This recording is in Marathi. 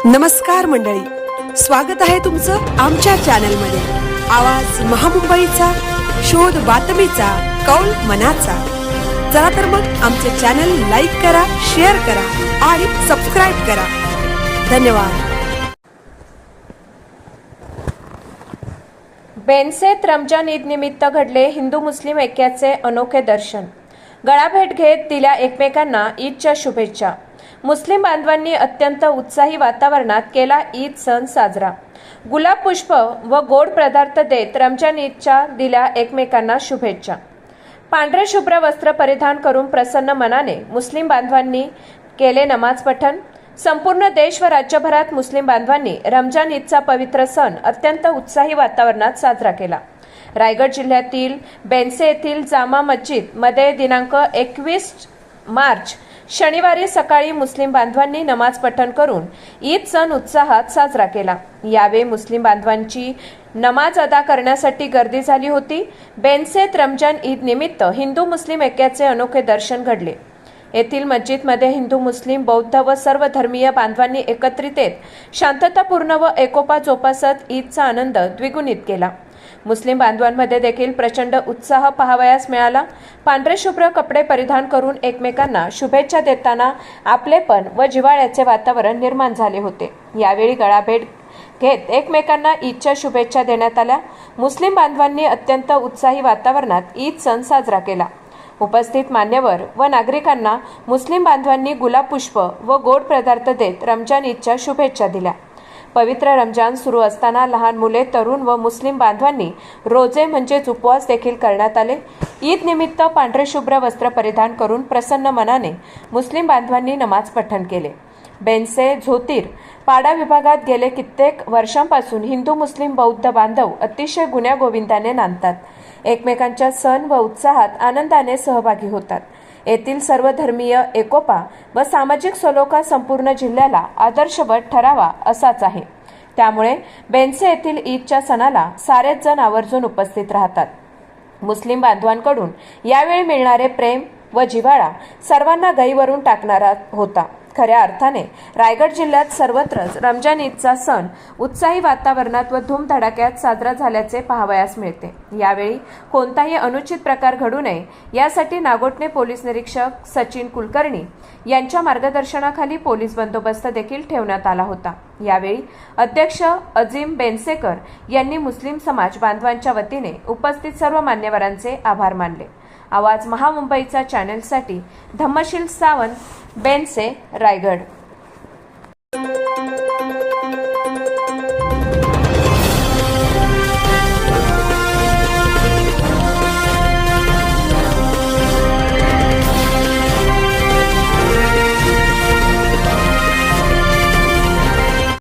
नमस्कार मंडळी, स्वागत आहे तुमचं आमच्या चॅनलमध्ये। आवाज महामुंबईचा, शोध बातमीचा, कौल मनाचा। चला तर मग आमचे चॅनल लाईक करा, शेअर करा आणि सबस्क्राइब करा। धन्यवाद। बेनसेत रमजान ईद निमित्त घडले हिंदू मुस्लिम ऐक्याचे अनोखे दर्शन। गळाभेट घेत दिल्या एकमेकांना ईदच्या शुभेच्छा। मुस्लिम बांधवांनी अत्यंत उत्साही वातावरणात केला ईद सण साजरा। गुलाब पुष्प व गोड पदार्थ देत रमजान ईदच्या दिल्या एकमेकांना शुभेच्छा। पांढरे शुभ्र वस्त्र परिधान करून प्रसन्न मनाने मुस्लिम बांधवांनी केले नमाज पठण। संपूर्ण देश व राज्यभरात मुस्लिम बांधवांनी रमजान ईदचा पवित्र सण अत्यंत उत्साही वातावरणात साजरा केला। रायगड जिल्ह्यातील बेनसे येथील जामा मस्जिद मध्ये दिनांक 21 मार्च शनिवारी सकाळी मुस्लिम बांधवांनी नमाज पठण करून ईद सण उत्साहात साजरा केला। यावेळी मुस्लिम बांधवांची नमाज अदा करण्यासाठी गर्दी झाली होती। बेनसेत रमजान ईद निमित्त हिंदू मुस्लिम ऐक्याचे अनोखे दर्शन घडले। येथील मस्जिदमध्ये हिंदू मुस्लिम बौद्ध व सर्व धर्मीय बांधवांनी एकत्रित येत शांततापूर्ण व एकोपा जोपासत ईदचा आनंद द्विगुणित केला। मुस्लिम बांधवांमध्ये देखील प्रचंड उत्साह पाहावयास मिळाला। पांढरे शुभ्र कपडे परिधान करून एकमेकांना शुभेच्छा देताना आपलेपण व जिव्हाळ्याचे वातावरण निर्माण झाले होते। यावेळी गळाभेट घेत एकमेकांना ईदच्या शुभेच्छा देण्यात आल्या। मुस्लिम बांधवांनी अत्यंत उत्साही वातावरणात ईद सण साजरा केला। उपस्थित मान्यवर व नागरिकांना मुस्लिम बांधवांनी गुलाब पुष्प व गोड पदार्थ देत रमजान ईदच्या शुभेच्छा दिल्या। पवित्र रमजान सुरू असताना लहान मुले, तरुण व मुस्लिम बांधवांनी रोजे म्हणजेच उपवास देखील करण्यात आले। ईद निमित्त पांढरे शुभ्र वस्त्र परिधान करून प्रसन्न मनाने मुस्लिम बांधवांनी नमाज पठण केले। बेनसे झोतीर पाडा विभागात गेले कित्येक वर्षांपासून हिंदू मुस्लिम बौद्ध बांधव अतिशय गुण्यागोविंदाने नांदतात। एकमेकांच्या सण व उत्साहात आनंदाने सहभागी होतात। येथील सर्व धर्मीय एकोपा व सामाजिक सलोखा संपूर्ण जिल्ह्याला आदर्शवत ठरावा असाच आहे। त्यामुळे बेनसे येथील ईदच्या सणाला सारेच जण आवर्जून उपस्थित राहतात। मुस्लिम बांधवांकडून यावेळी मिळणारे प्रेम व जिव्हाळा सर्वांना गहिवरून टाकणारा होता। खऱ्या अर्थाने रायगड जिल्ह्यात सर्वत्रच रमजान ईदचा सण उत्साही वातावरणात व धूमधडाक्यात साजरा झाल्याचे पाहावयास मिळते। यावेळी कोणताही अनुचित प्रकार घडू नये यासाठी नागोठणे पोलीस निरीक्षक सचिन कुलकर्णी यांच्या मार्गदर्शनाखाली पोलीस बंदोबस्त देखील ठेवण्यात आला होता। यावेळी अध्यक्ष अजीम बेनसेकर यांनी मुस्लिम समाज बांधवांच्या वतीने उपस्थित सर्व मान्यवरांचे आभार मानले। आवाज महामुंबईचा चॅनलसाठी धम्मशील सावंत, बेनसे, रायगड।